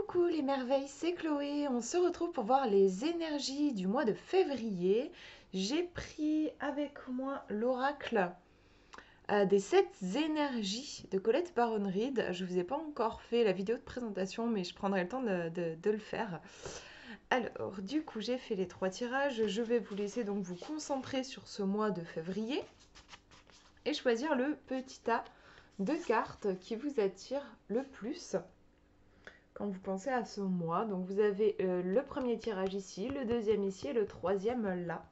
Coucou les merveilles, c'est Chloé. On se retrouve pour voir les énergies du mois de février. J'ai pris avec moi l'oracle des 7 énergies de Colette Baron-Reid. Je vous ai pas encore fait la vidéo de présentation, mais je prendrai le temps de le faire. Alors, du coup, j'ai fait les 3 tirages. Je vais vous laisser donc vous concentrer sur ce mois de février et choisir le petit tas de cartes qui vous attire le plus quand vous pensez à ce mois. Donc vous avez le premier tirage ici, le deuxième ici et le troisième là.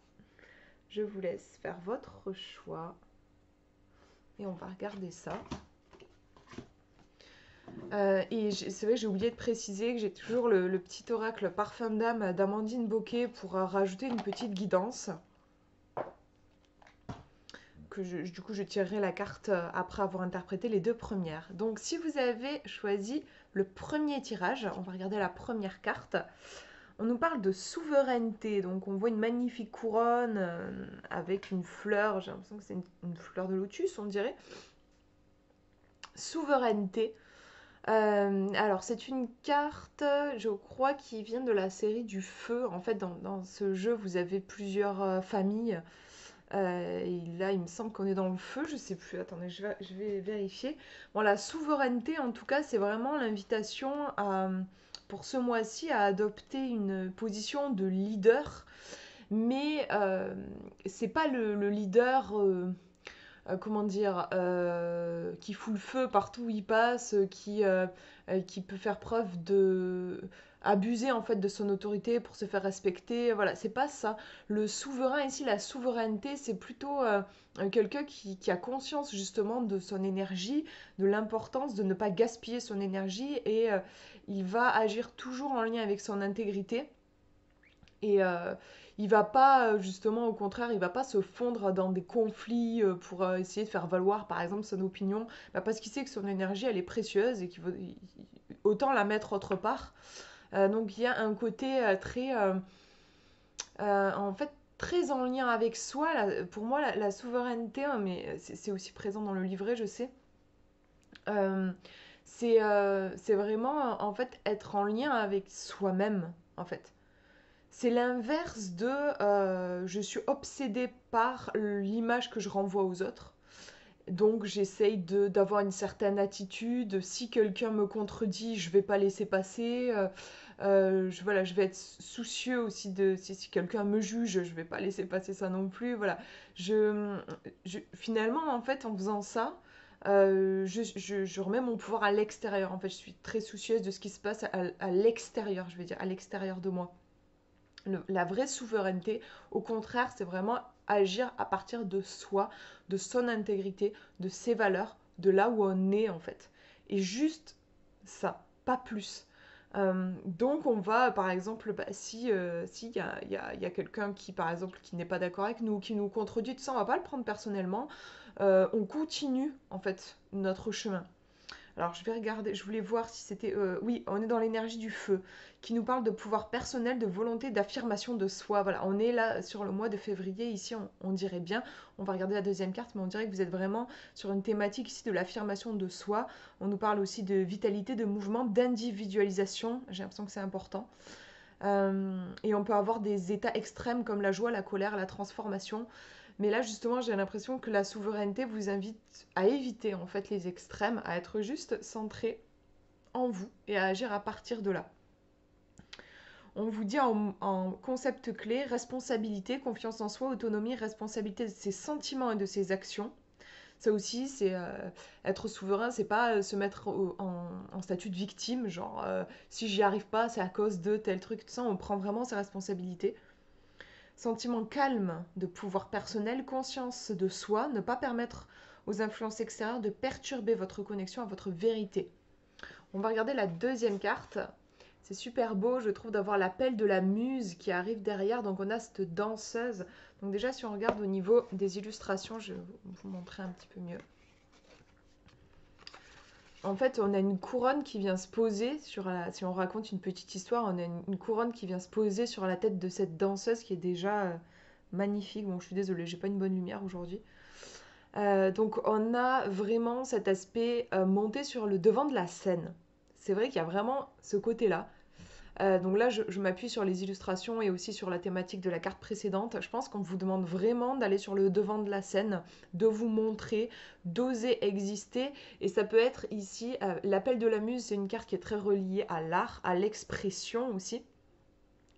Je vous laisse faire votre choix et on va regarder ça. Et c'est vrai, j'ai oublié de préciser que j'ai toujours le petit oracle parfum d'âme d'Amandine Bocquet pour rajouter une petite guidance. Du coup, je tirerai la carte après avoir interprété les deux premières. Donc, si vous avez choisi le premier tirage, on va regarder la première carte. On nous parle de souveraineté. Donc, on voit une magnifique couronne avec une fleur. J'ai l'impression que c'est une fleur de lotus, on dirait. Souveraineté. Alors, c'est une carte, je crois, qui vient de la série du feu. En fait, dans ce jeu, vous avez plusieurs familles. Et là, il me semble qu'on est dans le feu, je sais plus. Attendez, je vais vérifier. Bon, la souveraineté, en tout cas, c'est vraiment l'invitation pour ce mois-ci à adopter une position de leader. Mais c'est pas le leader, comment dire, qui fout le feu partout où il passe, qui peut faire preuve de abuser en fait de son autorité pour se faire respecter. Voilà, c'est pas ça. Le souverain ici, la souveraineté, c'est plutôt quelqu'un qui a conscience justement de son énergie, de l'importance de ne pas gaspiller son énergie et il va agir toujours en lien avec son intégrité. Et il va pas, justement, au contraire, il va pas se fondre dans des conflits pour essayer de faire valoir, par exemple, son opinion, bah, parce qu'il sait que son énergie, elle est précieuse et qu'il veut autant la mettre autre part. Donc il y a un côté très, en fait, très en lien avec soi. Pour moi, la souveraineté, hein, mais c'est aussi présent dans le livret, je sais. Euh, c'est vraiment, en fait, être en lien avec soi-même, en fait. C'est l'inverse de je suis obsédée par l'image que je renvoie aux autres. Donc j'essaye d'avoir une certaine attitude. Si quelqu'un me contredit, je vais pas laisser passer. Voilà, je vais être soucieux aussi de si quelqu'un me juge, je vais pas laisser passer ça non plus. Voilà, finalement en fait en faisant ça, je remets mon pouvoir à l'extérieur. En fait, je suis très soucieuse de ce qui se passe à l'extérieur. Je vais dire à l'extérieur de moi. La vraie souveraineté, au contraire, c'est vraiment agir à partir de soi, de son intégrité, de ses valeurs, de là où on est en fait. Et juste ça, pas plus. Donc on va, par exemple, si y a quelqu'un qui, par exemple, qui n'est pas d'accord avec nous, qui nous contredit, tout ça, on va pas le prendre personnellement. On continue en fait notre chemin. Alors, je vais regarder, je voulais voir si c'était... oui, on est dans l'énergie du feu, qui nous parle de pouvoir personnel, de volonté, d'affirmation de soi. Voilà, on est là sur le mois de février, ici, on dirait bien. On va regarder la deuxième carte, mais on dirait que vous êtes vraiment sur une thématique ici de l'affirmation de soi. On nous parle aussi de vitalité, de mouvement, d'individualisation. J'ai l'impression que c'est important. Et on peut avoir des états extrêmes comme la joie, la colère, la transformation. Mais là, justement, j'ai l'impression que la souveraineté vous invite à éviter en fait les extrêmes, à être juste centré en vous et à agir à partir de là. On vous dit en concept clé responsabilité, confiance en soi, autonomie, responsabilité de ses sentiments et de ses actions. Ça aussi, c'est être souverain, c'est pas se mettre en statut de victime, genre si j'y arrive pas, c'est à cause de tel truc, tout ça. On prend vraiment ses responsabilités. Sentiment calme de pouvoir personnel, conscience de soi, ne pas permettre aux influences extérieures de perturber votre connexion à votre vérité. On va regarder la deuxième carte. C'est super beau, je trouve, d'avoir l'appel de la muse qui arrive derrière. Donc on a cette danseuse. Donc déjà, si on regarde au niveau des illustrations, je vais vous montrer un petit peu mieux. En fait, on a une couronne qui vient se poser sur la... Si on raconte une petite histoire, on a une couronne qui vient se poser sur la tête de cette danseuse qui est déjà magnifique. Bon, je suis désolée, j'ai pas une bonne lumière aujourd'hui. Donc on a vraiment cet aspect monté sur le devant de la scène. c'est vrai qu'il y a vraiment ce côté-là. Donc là, je m'appuie sur les illustrations et aussi sur la thématique de la carte précédente. Je pense qu'on vous demande vraiment d'aller sur le devant de la scène, de vous montrer, d'oser exister. Et ça peut être ici, l'appel de la muse, c'est une carte qui est très reliée à l'art, à l'expression aussi.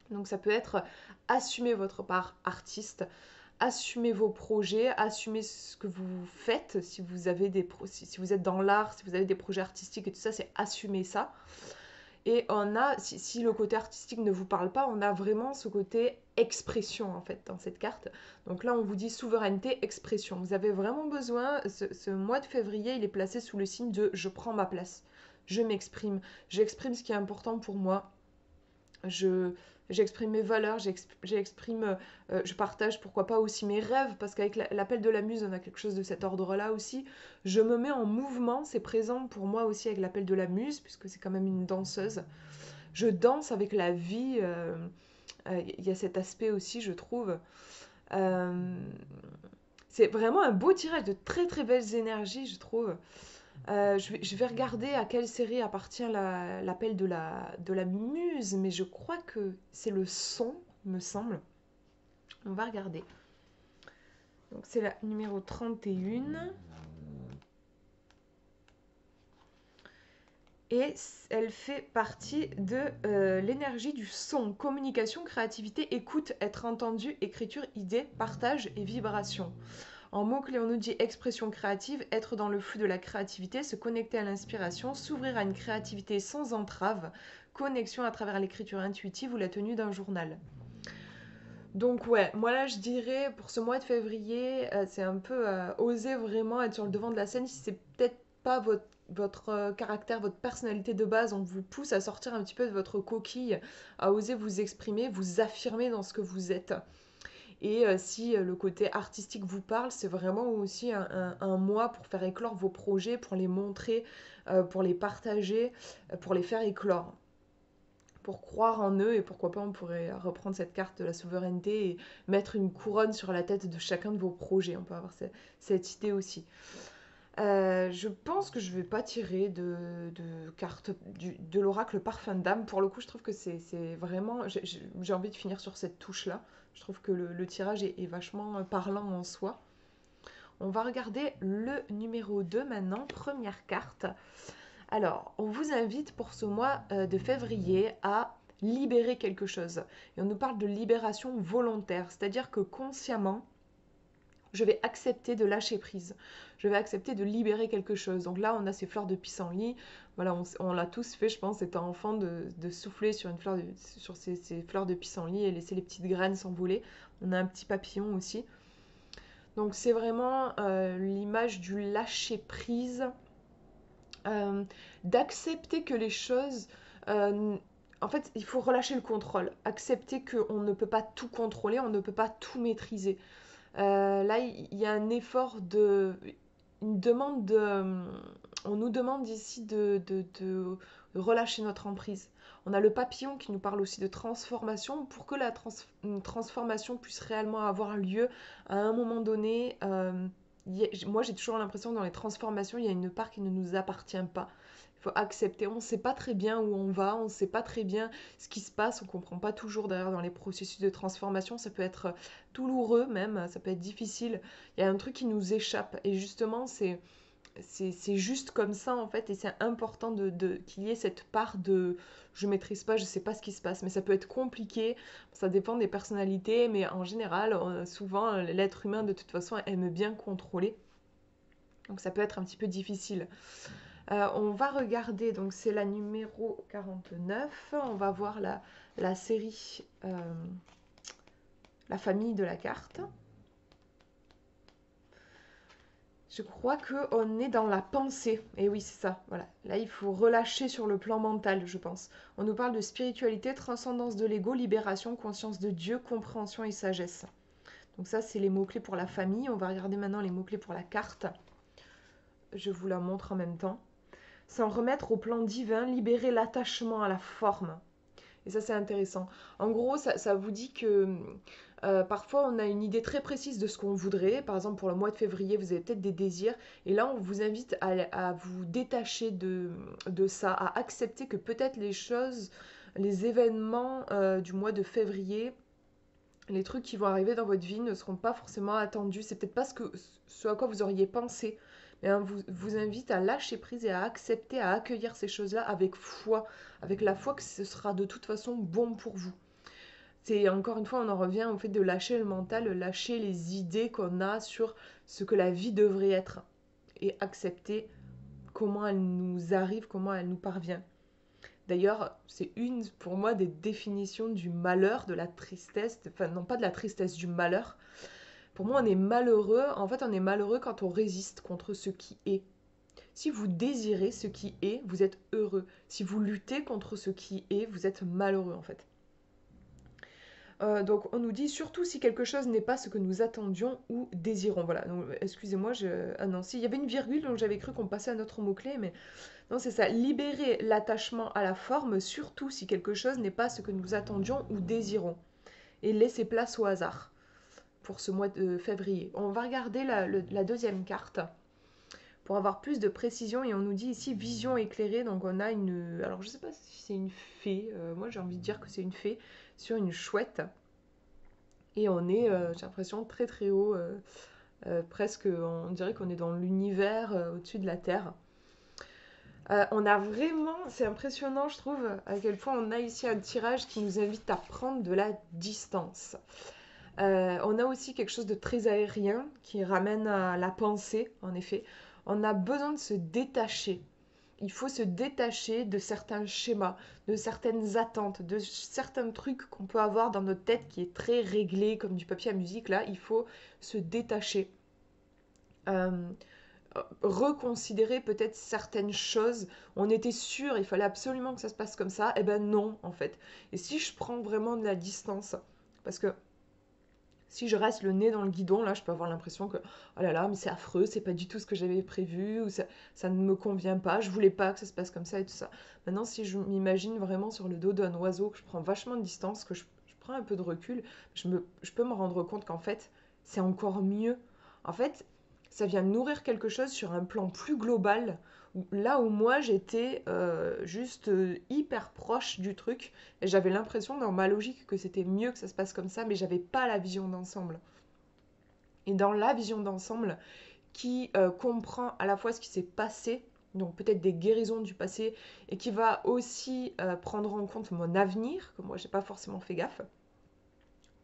Donc ça peut être assumer votre part artiste, assumer vos projets, assumer ce que vous faites. Si vous avez si vous êtes dans l'art, si vous avez des projets artistiques et tout ça, c'est assumer ça. Et on a, si le côté artistique ne vous parle pas, on a vraiment ce côté expression en fait dans cette carte. Donc là, on vous dit souveraineté, expression. Vous avez vraiment besoin, ce mois de février, il est placé sous le signe de je prends ma place, je m'exprime, j'exprime ce qui est important pour moi, je, j'exprime mes valeurs, je partage pourquoi pas aussi mes rêves, parce qu'avec l'appel de la muse, on a quelque chose de cet ordre-là aussi. Je me mets en mouvement, c'est présent pour moi aussi avec l'appel de la muse, puisque c'est quand même une danseuse. Je danse avec la vie, il y a cet aspect aussi, je trouve. Euh, c'est vraiment un beau tirage de très très belles énergies, je trouve. Je vais regarder à quelle série appartient l'appel de la muse, mais je crois que c'est le son, me semble. On va regarder. Donc c'est la numéro 31. Et elle fait partie de l'énergie du son, communication, créativité, écoute, être entendu, écriture, idée, partage et vibration. En mots-clés, on nous dit expression créative, être dans le flux de la créativité, se connecter à l'inspiration, s'ouvrir à une créativité sans entrave, connexion à travers l'écriture intuitive ou la tenue d'un journal. Donc ouais, moi là je dirais pour ce mois de février, c'est un peu oser vraiment être sur le devant de la scène si c'est peut-être pas votre caractère, votre personnalité de base, on vous pousse à sortir un petit peu de votre coquille, à oser vous exprimer, vous affirmer dans ce que vous êtes. Et si le côté artistique vous parle, c'est vraiment aussi un mois pour faire éclore vos projets, pour les montrer, pour les partager, pour les faire éclore. Pour croire en eux, et pourquoi pas on pourrait reprendre cette carte de la souveraineté et mettre une couronne sur la tête de chacun de vos projets. On peut avoir cette idée aussi. Je pense que je vais pas tirer de carte de l'oracle parfum d'âme. Pour le coup, je trouve que c'est vraiment... J'ai envie de finir sur cette touche-là. Je trouve que le tirage est vachement parlant en soi. On va regarder le numéro 2 maintenant, première carte. Alors, on vous invite pour ce mois de février à libérer quelque chose. Et on nous parle de libération volontaire, c'est-à-dire que consciemment, je vais accepter de lâcher prise. Je vais accepter de libérer quelque chose. Donc là, on a ces fleurs de pissenlit. Voilà, on l'a tous fait, je pense, étant enfant, de souffler sur, sur ces fleurs de pissenlit et laisser les petites graines s'envoler. On a un petit papillon aussi. Donc c'est vraiment l'image du lâcher prise, d'accepter que les choses... en fait, il faut relâcher le contrôle. Accepter qu'on ne peut pas tout contrôler, on ne peut pas tout maîtriser. Là, il y a un effort une demande on nous demande ici de relâcher notre emprise. On a le papillon qui nous parle aussi de transformation. Pour que une transformation puisse réellement avoir lieu à un moment donné, moi j'ai toujours l'impression que dans les transformations, il y a une part qui ne nous appartient pas. Il faut accepter. On ne sait pas très bien où on va, on ne sait pas très bien ce qui se passe, on ne comprend pas toujours d'ailleurs dans les processus de transformation. Ça peut être douloureux même, ça peut être difficile. Il y a un truc qui nous échappe. Et justement, c'est juste comme ça en fait. Et c'est important qu'il y ait cette part de je maîtrise pas, je sais pas ce qui se passe. Mais ça peut être compliqué, ça dépend des personnalités. Mais en général, souvent, l'être humain de toute façon aime bien contrôler. Donc ça peut être un petit peu difficile. On va regarder, donc c'est la numéro 49. On va voir la série La famille de la carte. Je crois qu'on est dans la pensée. Et oui, c'est ça. Voilà. Là, il faut relâcher sur le plan mental, je pense. On nous parle de spiritualité, transcendance de l'ego, libération, conscience de Dieu, compréhension et sagesse. Donc ça, c'est les mots-clés pour la famille. On va regarder maintenant les mots-clés pour la carte. Je vous la montre en même temps. S'en remettre au plan divin, libérer l'attachement à la forme. Et ça, c'est intéressant. En gros, ça vous dit que parfois, on a une idée très précise de ce qu'on voudrait. Par exemple, pour le mois de février, vous avez peut-être des désirs. Et là, on vous invite à vous détacher de ça, à accepter que peut-être les choses, les événements du mois de février, les trucs qui vont arriver dans votre vie ne seront pas forcément attendus. C'est peut-être pas ce à quoi vous auriez pensé. Mais vous invite à lâcher prise et à accepter, à accueillir ces choses-là avec foi, avec la foi que ce sera de toute façon bon pour vous. C'est encore une fois, on en revient au fait de lâcher le mental, lâcher les idées qu'on a sur ce que la vie devrait être et accepter comment elle nous arrive, comment elle nous parvient. D'ailleurs, c'est une pour moi des définitions du malheur, de la tristesse, enfin non pas de la tristesse, du malheur. Pour moi, on est malheureux, en fait on est malheureux quand on résiste contre ce qui est. Si vous désirez ce qui est, vous êtes heureux. Si vous luttez contre ce qui est, vous êtes malheureux en fait. Donc on nous dit surtout si quelque chose n'est pas ce que nous attendions ou désirons. Voilà, donc excusez-moi, ah non, si, il y avait une virgule, donc j'avais cru qu'on passait à notre mot-clé, mais non, c'est ça. Libérer l'attachement à la forme, surtout si quelque chose n'est pas ce que nous attendions ou désirons. Et laisser place au hasard pour ce mois de février. On va regarder la deuxième carte pour avoir plus de précision. Et on nous dit ici vision éclairée. Donc on a une... Alors je sais pas si c'est une fée. Moi j'ai envie de dire que c'est une fée sur une chouette. Et on est, j'ai l'impression, très très haut. Presque, on dirait qu'on est dans l'univers au-dessus de la Terre. On a vraiment, c'est impressionnant je trouve, à quel point on a ici un tirage qui nous invite à prendre de la distance. On a aussi quelque chose de très aérien qui ramène à la pensée, en effet. On a besoin de se détacher. Il faut se détacher de certains schémas, de certaines attentes, de certains trucs qu'on peut avoir dans notre tête qui est très réglé comme du papier à musique. Là, il faut se détacher. Euh, Reconsidérer peut-être certaines choses. On était sûr, il fallait absolument que ça se passe comme ça. Eh ben non, en fait. Et si je prends vraiment de la distance, parce que si je reste le nez dans le guidon, là, je peux avoir l'impression que, oh là là, mais c'est affreux, c'est pas du tout ce que j'avais prévu, ou ça ne me convient pas, je voulais pas que ça se passe comme ça et tout ça. Maintenant, si je m'imagine vraiment sur le dos d'un oiseau, que je prends vachement de distance, que je prends un peu de recul, je peux me rendre compte qu'en fait, c'est encore mieux. En fait, ça vient nourrir quelque chose sur un plan plus global, là où moi j'étais juste hyper proche du truc, et j'avais l'impression dans ma logique que c'était mieux que ça se passe comme ça, mais j'avais pas la vision d'ensemble. Et dans la vision d'ensemble, qui comprend à la fois ce qui s'est passé, donc peut-être des guérisons du passé, et qui va aussi prendre en compte mon avenir, que moi j'ai pas forcément fait gaffe,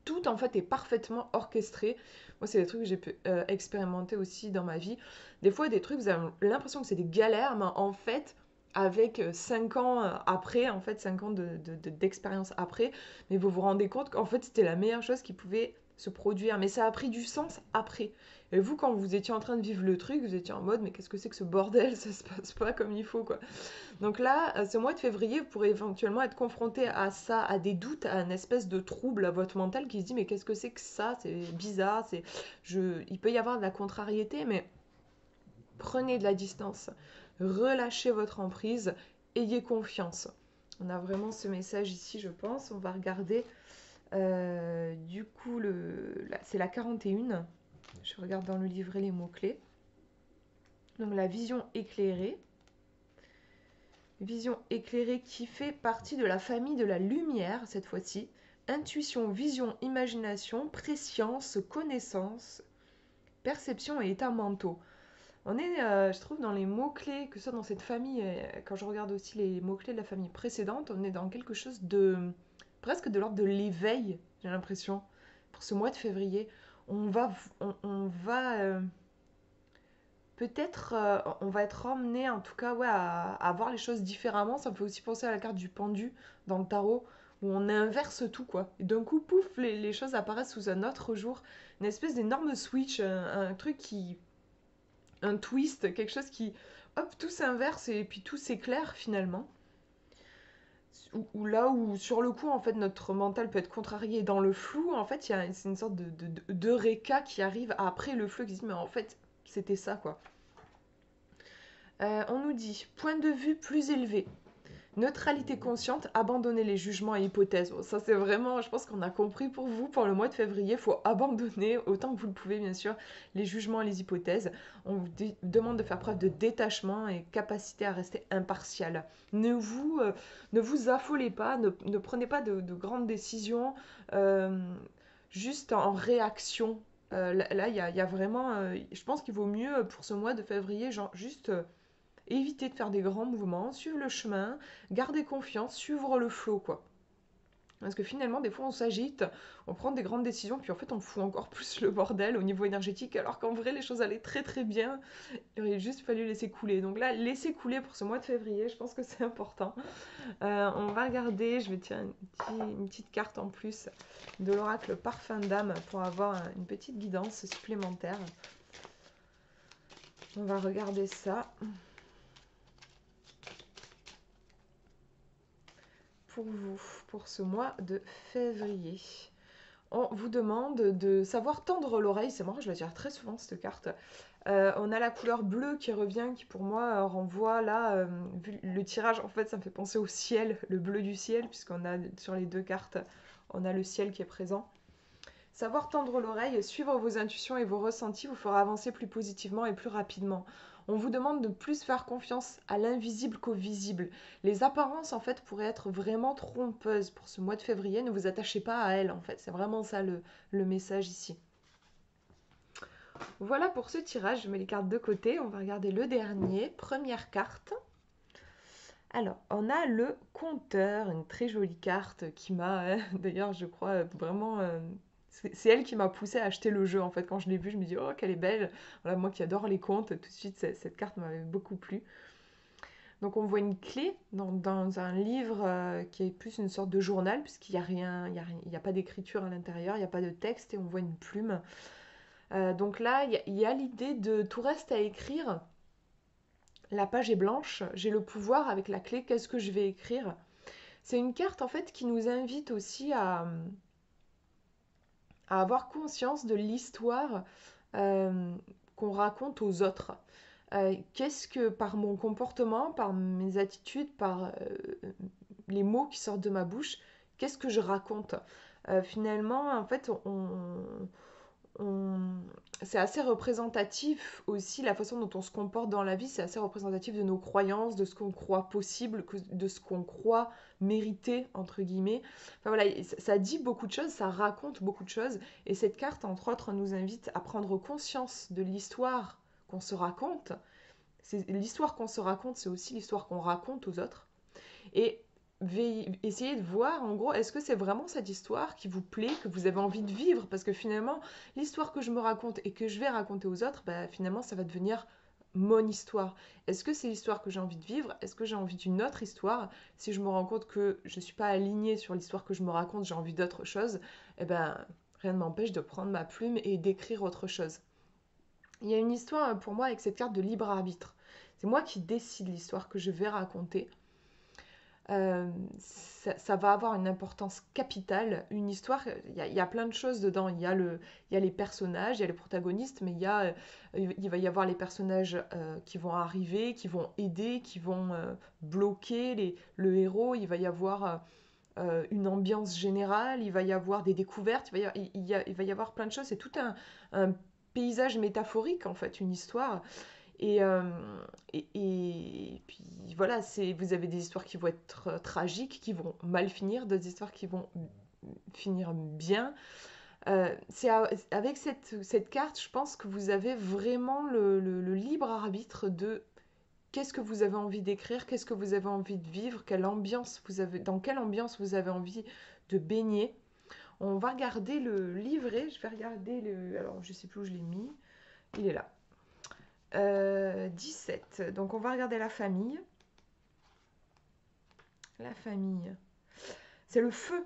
tout en fait est parfaitement orchestré. Moi, c'est des trucs que j'ai pu expérimenter aussi dans ma vie. Des fois, des trucs, vous avez l'impression que c'est des galères, mais en fait, avec 5 ans après, en fait, 5 ans d'expérience après, mais vous vous rendez compte qu'en fait, c'était la meilleure chose qui pouvait se produire. Mais ça a pris du sens après. Et vous, quand vous étiez en train de vivre le truc, vous étiez en mode, mais qu'est-ce que c'est que ce bordel? Ça se passe pas comme il faut, quoi. Donc là, ce mois de février, vous pourrez éventuellement être confronté à ça, à des doutes, à une espèce de trouble à votre mental qui se dit mais qu'est-ce que c'est que ça? C'est bizarre, il peut y avoir de la contrariété, mais prenez de la distance, relâchez votre emprise, ayez confiance. On a vraiment ce message ici, je pense. On va regarder. Du coup, c'est la 41. Je regarde dans le livret les mots-clés. Donc la vision éclairée. Vision éclairée qui fait partie de la famille de la lumière, cette fois-ci. Intuition, vision, imagination, préscience, connaissance, perception et états mentaux. On est, je trouve, dans les mots-clés, que ce soit dans cette famille, quand je regarde aussi les mots-clés de la famille précédente, on est dans quelque chose de presque de l'ordre de l'éveil, j'ai l'impression. Pour ce mois de février, on va peut-être on va être emmené en tout cas ouais, à voir les choses différemment. Ça me fait aussi penser à la carte du pendu dans le tarot où on inverse tout quoi. Et d'un coup, pouf, les choses apparaissent sous un autre jour. Une espèce d'énorme switch, un truc qui... un twist, quelque chose qui... Hop, tout s'inverse et puis tout s'éclaire finalement. Ou là où sur le coup en fait notre mental peut être contrarié dans le flou, en fait c'est une sorte d'eureka qui arrive après le flou qui se dit mais en fait c'était ça quoi. On nous dit point de vue plus élevé, Neutralité consciente, abandonner les jugements et hypothèses. Bon, ça, c'est vraiment, je pense qu'on a compris pour vous, pour le mois de février, il faut abandonner, autant que vous le pouvez, bien sûr, les jugements et les hypothèses. On vous demande de faire preuve de détachement et capacité à rester impartial. Ne vous affolez pas, ne prenez pas de grandes décisions euh, juste en réaction. Là, il y a vraiment, je pense qu'il vaut mieux pour ce mois de février, genre juste éviter de faire des grands mouvements, suivre le chemin, garder confiance, suivre le flot, quoi. Parce que finalement, des fois, on s'agite, on prend des grandes décisions, puis en fait, on fout encore plus le bordel au niveau énergétique, alors qu'en vrai, les choses allaient très très bien. Il aurait juste fallu laisser couler. Donc là, laisser couler pour ce mois de février, je pense que c'est important. On va regarder, je vais tirer une petite carte en plus de l'oracle Parfum d'âme pour avoir une petite guidance supplémentaire. On va regarder ça. Pour vous, pour ce mois de février. On vous demande de savoir tendre l'oreille. C'est marrant, je la tire très souvent cette carte. On a la couleur bleue qui revient, qui pour moi renvoie là, vu le tirage, en fait ça me fait penser au ciel, le bleu du ciel, puisqu'on a sur les deux cartes, on a le ciel qui est présent. Savoir tendre l'oreille, suivre vos intuitions et vos ressentis vous fera avancer plus positivement et plus rapidement. On vous demande de plus faire confiance à l'invisible qu'au visible. Les apparences, en fait, pourraient être vraiment trompeuses pour ce mois de février. Ne vous attachez pas à elles, en fait. C'est vraiment ça le message ici. Voilà pour ce tirage. Je mets les cartes de côté. On va regarder le dernier. Première carte. Alors, on a le compteur, une très jolie carte qui m'a, d'ailleurs, je crois, vraiment... c'est elle qui m'a poussé à acheter le jeu, en fait. Quand je l'ai vue, je me dis, oh, qu'elle est belle. Voilà, moi qui adore les contes, tout de suite, cette carte m'avait beaucoup plu. Donc, on voit une clé dans un livre qui est plus une sorte de journal, puisqu'il n'y a rien, il y a pas d'écriture à l'intérieur, il n'y a pas de texte, et on voit une plume. Donc là, il y a l'idée de tout reste à écrire. La page est blanche, j'ai le pouvoir avec la clé, qu'est-ce que je vais écrire? C'est une carte en fait qui nous invite aussi à avoir conscience de l'histoire euh, qu'on raconte aux autres. Qu'est-ce que par mon comportement, par mes attitudes, par les mots qui sortent de ma bouche, qu'est-ce que je raconte? Finalement, en fait, on- c'est assez représentatif aussi, la façon dont on se comporte dans la vie, c'est assez représentatif de nos croyances, de ce qu'on croit possible, de ce qu'on croit mériter, entre guillemets. Enfin voilà, ça dit beaucoup de choses, ça raconte beaucoup de choses, et cette carte, entre autres, nous invite à prendre conscience de l'histoire qu'on se raconte. L'histoire qu'on se raconte, c'est aussi l'histoire qu'on raconte aux autres. Et essayez de voir, en gros, est-ce que c'est vraiment cette histoire qui vous plaît, que vous avez envie de vivre? Parce que finalement, l'histoire que je me raconte et que je vais raconter aux autres, bah, finalement, ça va devenir mon histoire. Est-ce que c'est l'histoire que j'ai envie de vivre? Est-ce que j'ai envie d'une autre histoire? Si je me rends compte que je ne suis pas alignée sur l'histoire que je me raconte, j'ai envie d'autre chose, eh ben, rien ne m'empêche de prendre ma plume et d'écrire autre chose. Il y a une histoire pour moi avec cette carte de libre arbitre. C'est moi qui décide l'histoire que je vais raconter. Ça va avoir une importance capitale. Une histoire, il y a plein de choses dedans. Il y a les personnages, il y a les protagonistes, mais il va y avoir les personnages qui vont arriver, qui vont aider, qui vont bloquer le héros. Il va y avoir une ambiance générale, il va y avoir des découvertes, il va y avoir plein de choses. C'est tout un paysage métaphorique, en fait, une histoire. Et, euh, et puis voilà, vous avez des histoires qui vont être tragiques, qui vont mal finir, d'autres histoires qui vont finir bien. Avec cette carte, je pense que vous avez vraiment le libre arbitre de qu'est-ce que vous avez envie d'écrire, qu'est-ce que vous avez envie de vivre, dans quelle ambiance vous avez envie de baigner. On va regarder le livret, je vais regarder alors je sais plus où je l'ai mis, il est là. 17. Donc on va regarder la famille. La famille. C'est le feu.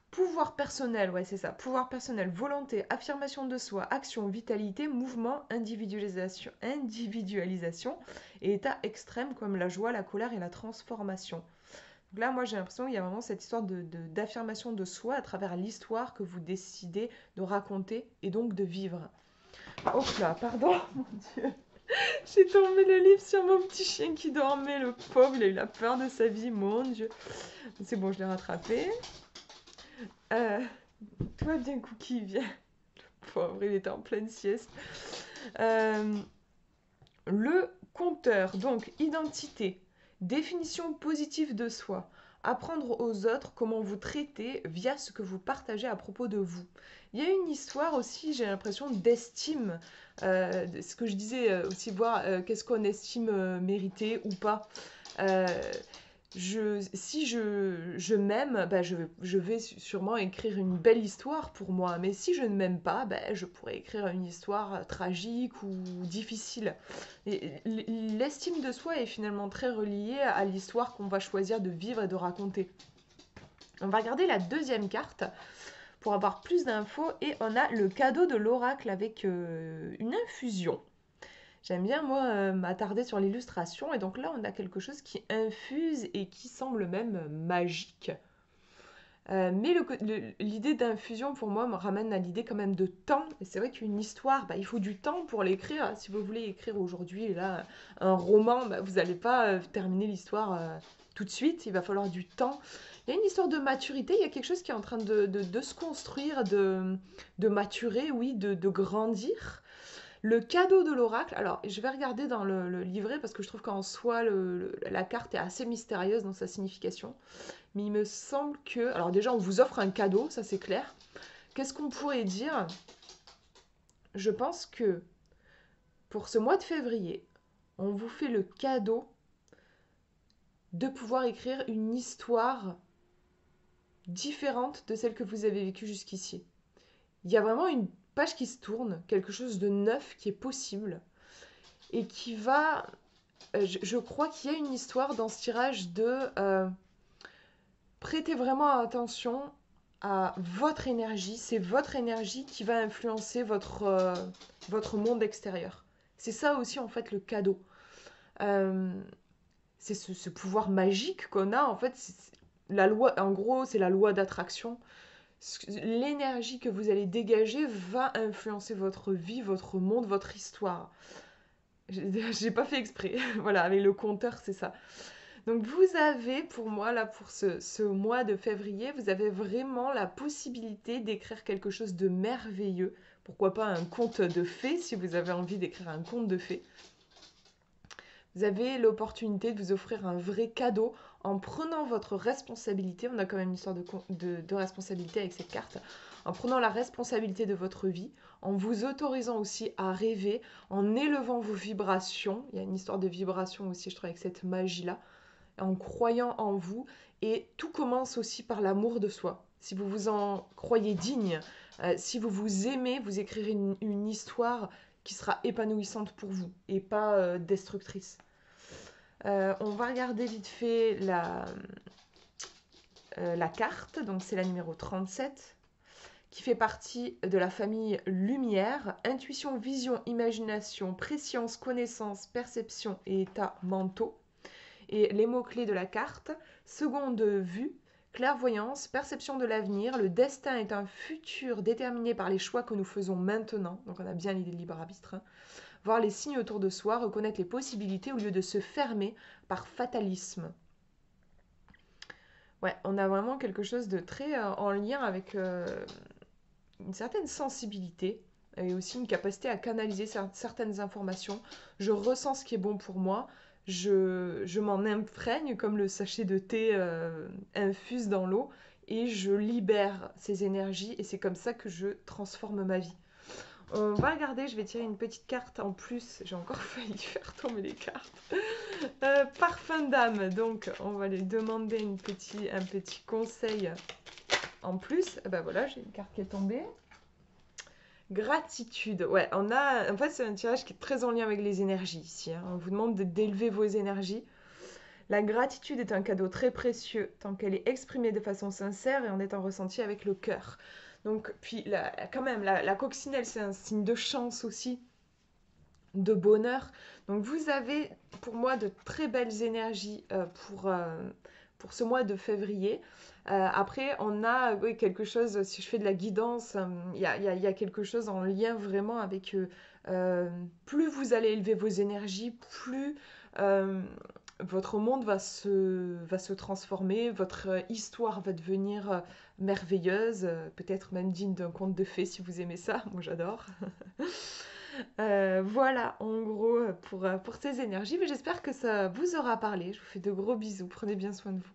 Pouvoir personnel, ouais c'est ça. Pouvoir personnel, volonté, affirmation de soi, action, vitalité, mouvement, individualisation et état extrême comme la joie, la colère et la transformation. Donc là, moi j'ai l'impression qu'il y a vraiment cette histoire d'affirmation de soi à travers l'histoire que vous décidez de raconter et donc de vivre. Oh là, pardon, mon Dieu. J'ai tombé le livre sur mon petit chien qui dormait, le pauvre, il a eu la peur de sa vie, mon Dieu. C'est bon, je l'ai rattrapé. Euh, Tout va bien, Cookie, viens. Le pauvre, il était en pleine sieste. Euh, le compteur, donc identité, définition positive de soi, apprendre aux autres comment vous traitez via ce que vous partagez à propos de vous. Il y a une histoire aussi, j'ai l'impression, d'estime, ce que je disais aussi, voir qu'est-ce qu'on estime mériter ou pas. Euh, si je m'aime, bah, je vais sûrement écrire une belle histoire pour moi. Mais si je ne m'aime pas, bah, je pourrais écrire une histoire tragique ou difficile. L'estime de soi est finalement très reliée à l'histoire qu'on va choisir de vivre et de raconter. On va regarder la deuxième carte pour avoir plus d'infos et on a le cadeau de l'oracle avec une infusion. J'aime bien, moi, m'attarder sur l'illustration. Et donc là, on a quelque chose qui infuse et qui semble même magique. Mais l'idée d'infusion, pour moi, me ramène à l'idée quand même de temps. Et c'est vrai qu'une histoire, bah, il faut du temps pour l'écrire. Si vous voulez écrire aujourd'hui, là, un roman, bah, vous n'allez pas terminer l'histoire tout de suite. Il va falloir du temps. Il y a une histoire de maturité. Il y a quelque chose qui est en train de se construire, de maturer, oui, de grandir. Le cadeau de l'oracle, alors je vais regarder dans le livret parce que je trouve qu'en soi la carte est assez mystérieuse dans sa signification. Mais il me semble que, alors déjà on vous offre un cadeau, ça c'est clair. Qu'est-ce qu'on pourrait dire? Je pense que pour ce mois de février, on vous fait le cadeau de pouvoir écrire une histoire différente de celle que vous avez vécue jusqu'ici. Il y a vraiment une page qui se tourne, quelque chose de neuf qui est possible et qui va je crois qu'il y a une histoire dans ce tirage de prêter vraiment attention à votre énergie. C'est votre énergie qui va influencer votre monde extérieur. C'est ça aussi en fait le cadeau. Euh, c'est ce pouvoir magique qu'on a en fait. La loi, en gros, c'est la loi d'attraction. L'énergie que vous allez dégager va influencer votre vie, votre monde, votre histoire. J'ai pas fait exprès. Voilà, avec le compteur, c'est ça. Donc vous avez, pour moi, là, pour ce mois de février, vous avez vraiment la possibilité d'écrire quelque chose de merveilleux. Pourquoi pas un conte de fées, si vous avez envie d'écrire un conte de fées. Vous avez l'opportunité de vous offrir un vrai cadeau en prenant votre responsabilité. On a quand même une histoire de responsabilité avec cette carte. En prenant la responsabilité de votre vie, en vous autorisant aussi à rêver, en élevant vos vibrations. Il y a une histoire de vibration aussi, je trouve, avec cette magie-là. En croyant en vous. Et tout commence aussi par l'amour de soi. Si vous vous en croyez digne, si vous vous aimez, vous écrirez une histoire qui sera épanouissante pour vous et pas destructrice. On va regarder vite fait la carte, donc c'est la numéro 37, qui fait partie de la famille Lumière. Intuition, vision, imagination, préscience, connaissance, perception et états mentaux. Et les mots-clés de la carte: seconde vue, clairvoyance, perception de l'avenir, le destin est un futur déterminé par les choix que nous faisons maintenant. Donc on a bien l'idée de libre arbitre. Voir les signes autour de soi, reconnaître les possibilités au lieu de se fermer par fatalisme. Ouais, on a vraiment quelque chose de très en lien avec une certaine sensibilité et aussi une capacité à canaliser certaines informations. Je ressens ce qui est bon pour moi. Je m'en imprègne comme le sachet de thé infuse dans l'eau et je libère ces énergies et c'est comme ça que je transforme ma vie. On va regarder, je vais tirer une petite carte en plus. J'ai encore failli faire tomber les cartes. Parfum d'âme, donc on va lui demander un petit conseil en plus. Ben voilà, j'ai une carte qui est tombée. Gratitude, ouais, en fait c'est un tirage qui est très en lien avec les énergies ici, hein. On vous demande d'élever vos énergies. La gratitude est un cadeau très précieux tant qu'elle est exprimée de façon sincère et en étant ressentie avec le cœur. Donc, puis quand même, la coccinelle, c'est un signe de chance aussi, de bonheur. Donc vous avez pour moi de très belles énergies pour ce mois de février. Après, on a quelque chose, si je fais de la guidance, il y a quelque chose en lien vraiment avec Plus vous allez élever vos énergies, plus euh, votre monde va se transformer, votre histoire va devenir merveilleuse, peut-être même digne d'un conte de fées si vous aimez ça, moi j'adore. Voilà, en gros, pour ces énergies, mais j'espère que ça vous aura parlé. Je vous fais de gros bisous, prenez bien soin de vous.